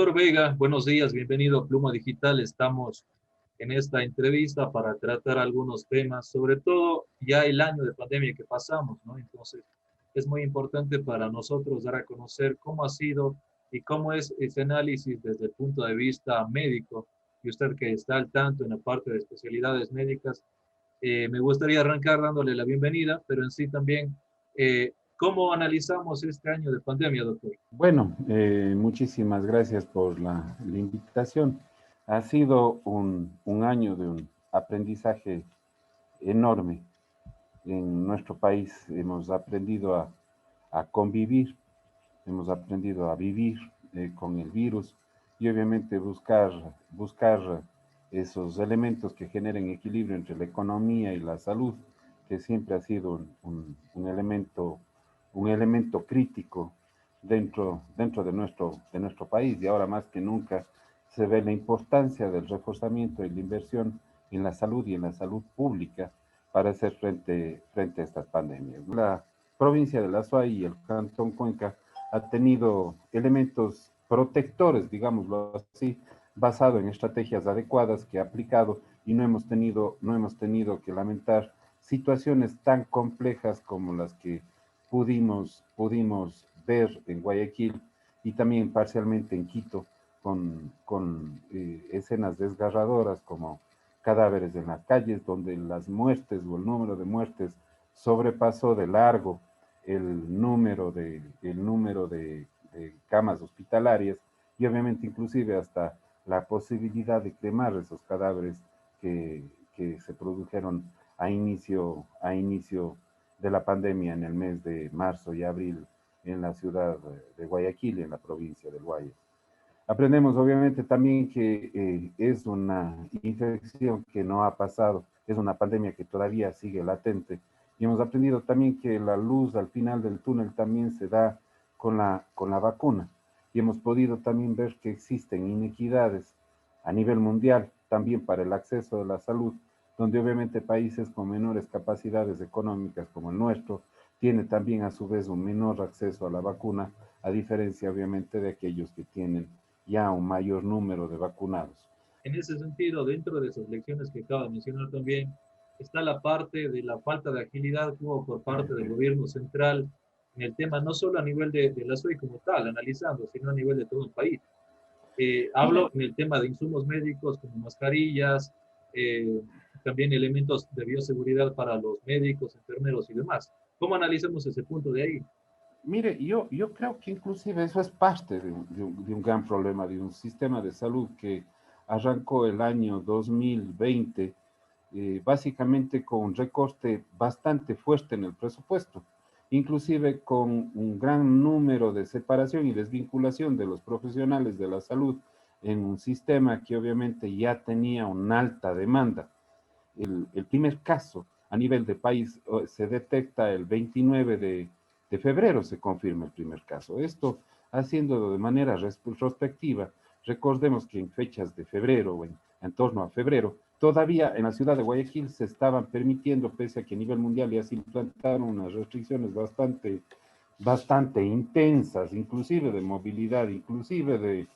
Doctor Vega, buenos días, bienvenido a Pluma Digital. Estamos en esta entrevista para tratar algunos temas, sobre todo ya el año de pandemia que pasamos, ¿no? Entonces, es muy importante para nosotros dar a conocer cómo ha sido y cómo es ese análisis desde el punto de vista médico. Y usted que está al tanto en la parte de especialidades médicas, me gustaría arrancar dándole la bienvenida, pero en sí también, ¿cómo analizamos este año de pandemia, doctor? Bueno, muchísimas gracias por la invitación. Ha sido un año de un aprendizaje enorme. En nuestro país hemos aprendido a convivir, hemos aprendido a vivir con el virus y obviamente buscar esos elementos que generen equilibrio entre la economía y la salud, que siempre ha sido un elemento crítico dentro de nuestro país, y ahora más que nunca se ve la importancia del reforzamiento y la inversión en la salud y en la salud pública para hacer frente a estas pandemias. La provincia de La Suay y el Cantón Cuenca ha tenido elementos protectores, digámoslo así, basado en estrategias adecuadas que ha aplicado, y no hemos tenido que lamentar situaciones tan complejas como las que pudimos ver en Guayaquil y también parcialmente en Quito, con escenas desgarradoras como cadáveres en las calles, donde las muertes o el número de muertes sobrepasó de largo el número de camas hospitalarias, y obviamente inclusive hasta la posibilidad de cremar esos cadáveres que, que se produjeron a inicio de la pandemia en el mes de marzo y abril en la ciudad de Guayaquil, en la provincia del Guayas. Aprendemos obviamente también que es una infección que no ha pasado, es una pandemia que todavía sigue latente, y hemos aprendido también que la luz al final del túnel también se da con la vacuna, y hemos podido también ver que existen inequidades a nivel mundial también para el acceso a la salud, donde obviamente países con menores capacidades económicas como el nuestro tienen también a su vez un menor acceso a la vacuna, a diferencia obviamente de aquellos que tienen ya un mayor número de vacunados. En ese sentido, dentro de esas lecciones que acaba de mencionar también, está la parte de la falta de agilidad que hubo por parte del gobierno central en el tema, no solo a nivel de la SOE como tal, analizando, sino a nivel de todo el país. Mire, Hablo en el tema de insumos médicos como mascarillas, eh, también elementos de bioseguridad para los médicos, enfermeros y demás. ¿Cómo analizamos ese punto de ahí? yo creo que inclusive eso es parte de un gran problema, de un sistema de salud que arrancó el año 2020, básicamente con un recorte bastante fuerte en el presupuesto, inclusive con un gran número de separación y desvinculación de los profesionales de la salud en un sistema que obviamente ya tenía una alta demanda. El primer caso a nivel de país se detecta el 29 de febrero, se confirma el primer caso. Esto haciéndolo de manera retrospectiva. Recordemos que en fechas de febrero o en torno a febrero, todavía en la ciudad de Guayaquil se estaban permitiendo, pese a que a nivel mundial ya se implantaron unas restricciones bastante intensas, inclusive de movilidad, inclusive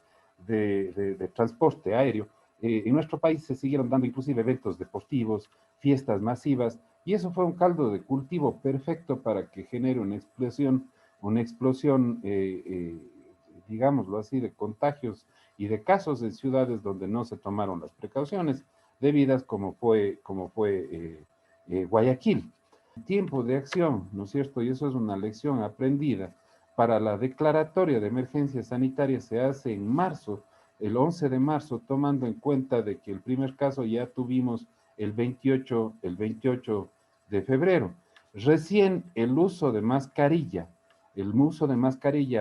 de transporte aéreo. En nuestro país se siguieron dando inclusive eventos deportivos, fiestas masivas, y eso fue un caldo de cultivo perfecto para que genere una explosión, digámoslo así, de contagios y de casos en ciudades donde no se tomaron las precauciones debidas, como fue Guayaquil. Tiempo de acción, ¿no es cierto? Y eso es una lección aprendida. Para la declaratoria de emergencia sanitaria se hace en marzo, el 11 de marzo, tomando en cuenta de que el primer caso ya tuvimos el 28 de febrero. Recién el uso de mascarilla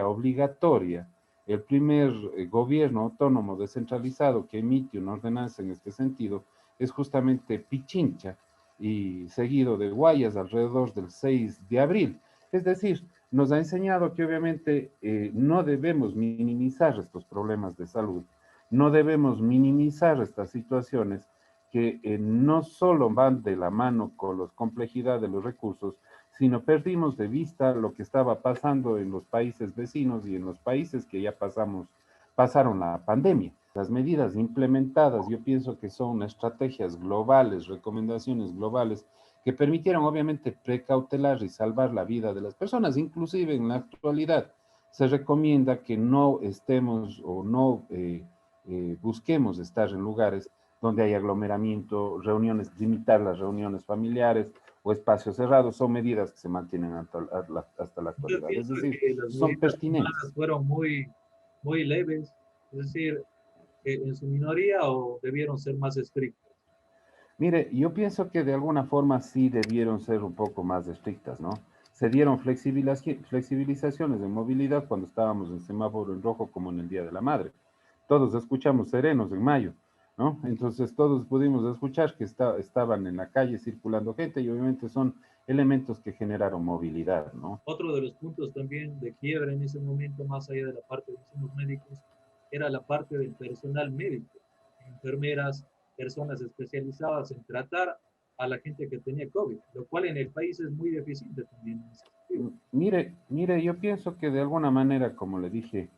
obligatoria, el primer gobierno autónomo descentralizado que emite una ordenanza en este sentido es justamente Pichincha, y seguido de Guayas alrededor del 6 de abril. Es decir, nos ha enseñado que obviamente no debemos minimizar estos problemas de salud, no debemos minimizar estas situaciones que no solo van de la mano con la complejidad de los recursos, sino perdimos de vista lo que estaba pasando en los países vecinos y en los países que ya pasamos pasaron la pandemia. Las medidas implementadas, yo pienso que son estrategias globales, recomendaciones globales, que permitieron obviamente precautelar y salvar la vida de las personas. Inclusive en la actualidad se recomienda que no estemos o no busquemos estar en lugares donde hay aglomeramiento, reuniones, limitar las reuniones familiares o espacios cerrados, son medidas que se mantienen hasta la Yo actualidad. Es pienso decir, que las son medidas pertinentes. tomadas fueron muy leves, es decir, en su minoría o debieron ser más estrictas. Mire, yo pienso que de alguna forma sí debieron ser un poco más estrictas, ¿no? Se dieron flexibilizaciones de movilidad cuando estábamos en semáforo en rojo, como en el Día de la Madre. Todos escuchamos serenos en mayo, ¿no? Entonces todos pudimos escuchar que estaban en la calle circulando gente y obviamente son elementos que generaron movilidad, ¿no? Otro de los puntos también de quiebra en ese momento, más allá de la parte de insumos médicos, era la parte del personal médico, enfermeras, personas especializadas en tratar a la gente que tenía COVID, lo cual en el país es muy deficiente también en ese sentido. Mire, yo pienso que de alguna manera, como le dije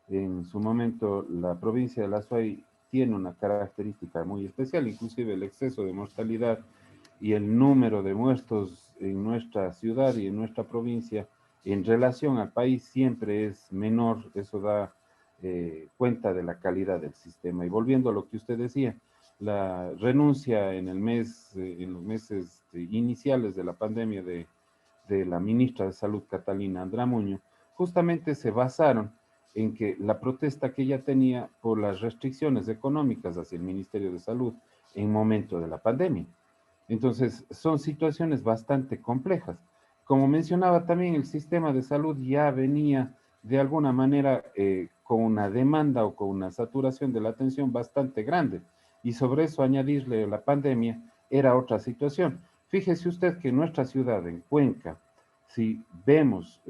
en su momento, la provincia de La Suay tiene una característica muy especial, inclusive el exceso de mortalidad y el número de muertos en nuestra ciudad y en nuestra provincia en relación al país siempre es menor. Eso da cuenta de la calidad del sistema. Y volviendo a lo que usted decía, la renuncia en en los meses iniciales de la pandemia de la ministra de Salud, Catalina Andramuño, justamente se basaron en que la protesta que ella tenía por las restricciones económicas hacia el Ministerio de Salud en momento de la pandemia. Entonces, son situaciones bastante complejas. Como mencionaba también, el sistema de salud ya venía de alguna manera con una demanda o con una saturación de la atención bastante grande. Y sobre eso añadirle la pandemia era otra situación. Fíjese usted que en nuestra ciudad, en Cuenca, si vemos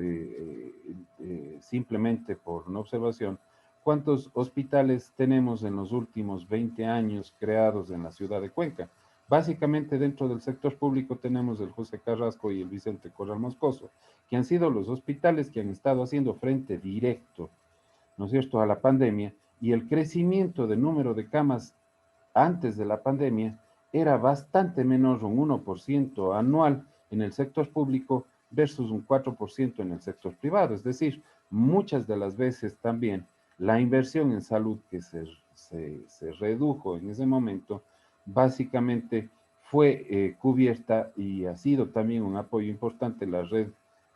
simplemente por una observación, ¿cuántos hospitales tenemos en los últimos 20 años creados en la ciudad de Cuenca? Básicamente dentro del sector público tenemos el José Carrasco y el Vicente Corral Moscoso, que han sido los hospitales que han estado haciendo frente directo, ¿no es cierto?, a la pandemia, y el crecimiento del número de camas antes de la pandemia era bastante menor, un 1% anual en el sector público versus un 4% en el sector privado. Es decir, muchas de las veces también la inversión en salud que se redujo en ese momento, básicamente fue cubierta y ha sido también un apoyo importante la red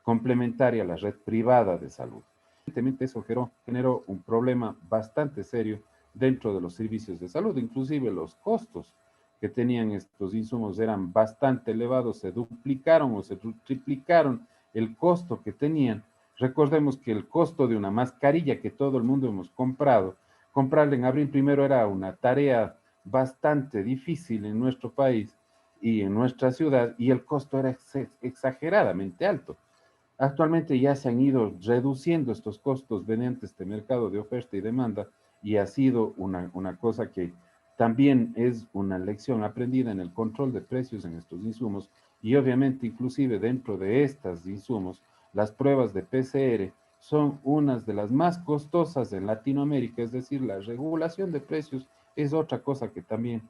complementaria, la red privada de salud. Evidentemente eso generó un problema bastante serio dentro de los servicios de salud, inclusive los costos que tenían estos insumos eran bastante elevados, se duplicaron o se triplicaron el costo que tenían. Recordemos que el costo de una mascarilla que todo el mundo hemos comprado, comprarla en abril primero era una tarea bastante difícil en nuestro país y en nuestra ciudad, y el costo era exageradamente alto. Actualmente ya se han ido reduciendo estos costos mediante este mercado de oferta y demanda y ha sido una cosa que también es una lección aprendida en el control de precios en estos insumos y obviamente inclusive dentro de estos insumos las pruebas de PCR son unas de las más costosas en Latinoamérica, es decir, la regulación de precios es otra cosa que también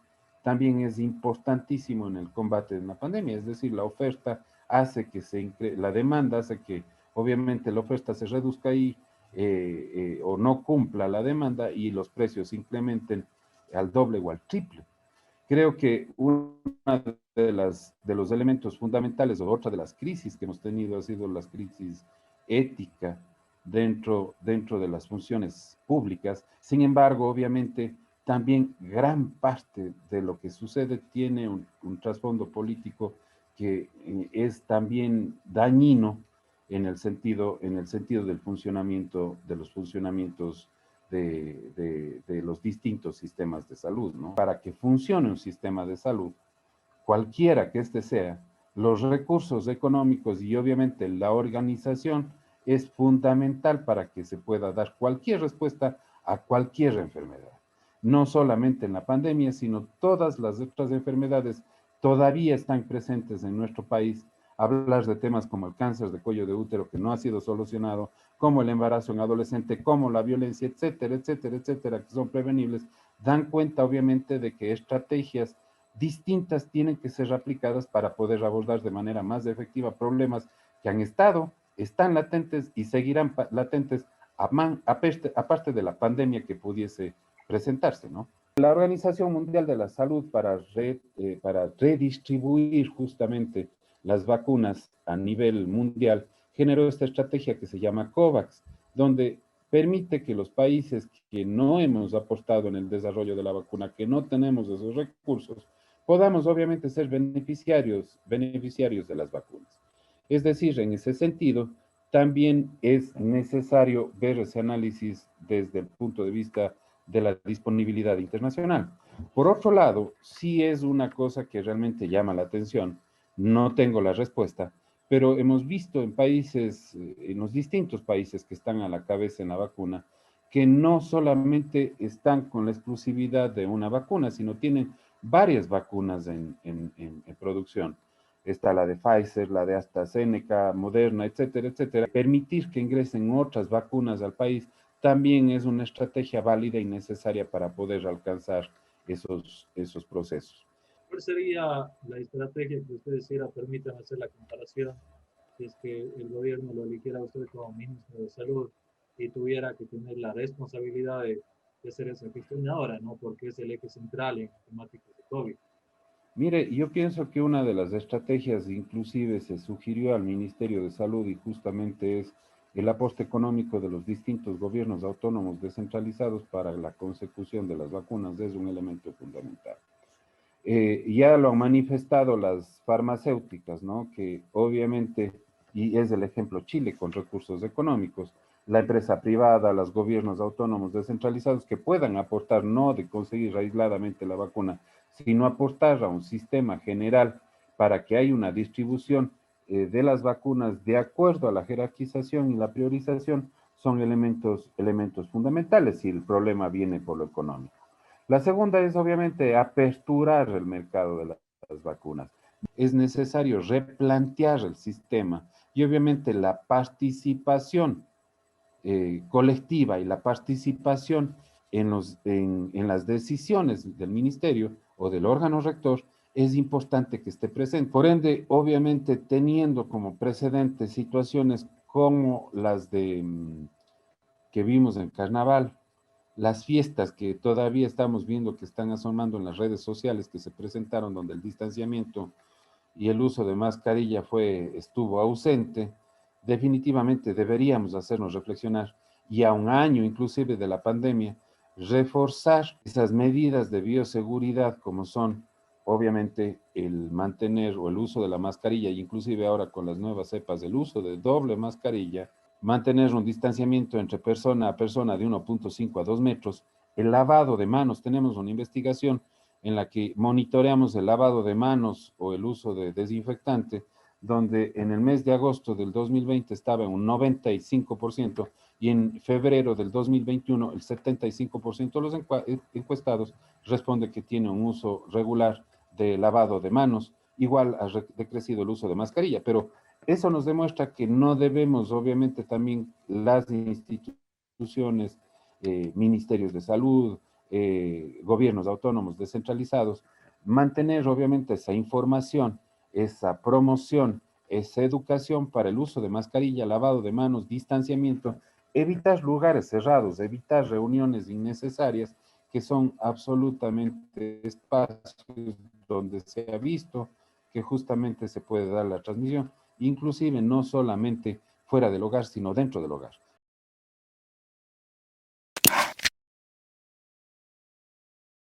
es importantísimo en el combate de la pandemia, es decir, la oferta hace que la demanda hace que obviamente la oferta se reduzca y o no cumpla la demanda y los precios se incrementen al doble o al triple. Creo que uno de los elementos fundamentales o otra de las crisis que hemos tenido ha sido las crisis ética dentro de las funciones públicas. Sin embargo, obviamente, también gran parte de lo que sucede tiene un trasfondo político que es también dañino en el sentido del funcionamiento, de los funcionamientos de los distintos sistemas de salud, ¿no? Para que funcione un sistema de salud, cualquiera que éste sea, los recursos económicos y obviamente la organización es fundamental para que se pueda dar cualquier respuesta a cualquier enfermedad. No solamente en la pandemia, sino todas las otras enfermedades todavía están presentes en nuestro país, hablar de temas como el cáncer de cuello de útero que no ha sido solucionado, como el embarazo en adolescente, como la violencia, etcétera, etcétera, etcétera, que son prevenibles, dan cuenta obviamente de que estrategias distintas tienen que ser aplicadas para poder abordar de manera más efectiva problemas que han estado, están latentes y seguirán latentes aparte de la pandemia que pudiese presentarse, ¿no? La Organización Mundial de la Salud para redistribuir justamente las vacunas a nivel mundial generó esta estrategia que se llama COVAX, donde permite que los países que no hemos aportado en el desarrollo de la vacuna, que no tenemos esos recursos, podamos obviamente ser beneficiarios de las vacunas. Es decir, en ese sentido, también es necesario ver ese análisis desde el punto de vista de la disponibilidad internacional. Por otro lado, sí es una cosa que realmente llama la atención, no tengo la respuesta, pero hemos visto en países, en los distintos países que están a la cabeza en la vacuna, que no solamente están con la exclusividad de una vacuna, sino tienen varias vacunas en producción. Está la de Pfizer, la de AstraZeneca, Moderna, etcétera, etcétera. Permitir que ingresen otras vacunas al país también es una estrategia válida y necesaria para poder alcanzar esos procesos. ¿Cuál sería la estrategia que usted hiciera? Permítanme hacer la comparación. Si es que el gobierno lo eligiera a usted como ministro de Salud y tuviera que tener la responsabilidad de hacer esa gestión ahora, ¿no? Porque es el eje central en temáticas de COVID. Mire, yo pienso que una de las estrategias inclusive se sugirió al Ministerio de Salud y justamente es el aporte económico de los distintos gobiernos autónomos descentralizados para la consecución de las vacunas es un elemento fundamental. Ya lo han manifestado las farmacéuticas, ¿no? Que obviamente, y es el ejemplo Chile con recursos económicos, la empresa privada, los gobiernos autónomos descentralizados que puedan aportar, no de conseguir aisladamente la vacuna, sino aportar a un sistema general para que haya una distribución de las vacunas de acuerdo a la jerarquización y la priorización, son elementos fundamentales si el problema viene por lo económico. La segunda es obviamente aperturar el mercado de las vacunas. Es necesario replantear el sistema y obviamente la participación colectiva y la participación en las decisiones del ministerio o del órgano rector es importante que esté presente. Por ende, obviamente teniendo como precedente situaciones como las que vimos en Carnaval, las fiestas que todavía estamos viendo que están asomando en las redes sociales que se presentaron donde el distanciamiento y el uso de mascarilla estuvo ausente, definitivamente deberíamos hacernos reflexionar y a un año inclusive de la pandemia, reforzar esas medidas de bioseguridad como son obviamente el mantener o el uso de la mascarilla y inclusive ahora con las nuevas cepas el uso de doble mascarilla, mantener un distanciamiento entre persona a persona de 1.5 a 2 metros, el lavado de manos, tenemos una investigación en la que monitoreamos el lavado de manos o el uso de desinfectante, donde en el mes de agosto del 2020 estaba en un 95% y en febrero del 2021 el 75% de los encuestados responde que tiene un uso regular de lavado de manos, igual ha decrecido el uso de mascarilla, pero eso nos demuestra que no debemos, obviamente, también las instituciones, ministerios de salud, gobiernos autónomos descentralizados, mantener, obviamente, esa información, esa promoción, esa educación para el uso de mascarilla, lavado de manos, distanciamiento, evitar lugares cerrados, evitar reuniones innecesarias que son absolutamente espacios donde se ha visto que justamente se puede dar la transmisión, inclusive no solamente fuera del hogar, sino dentro del hogar.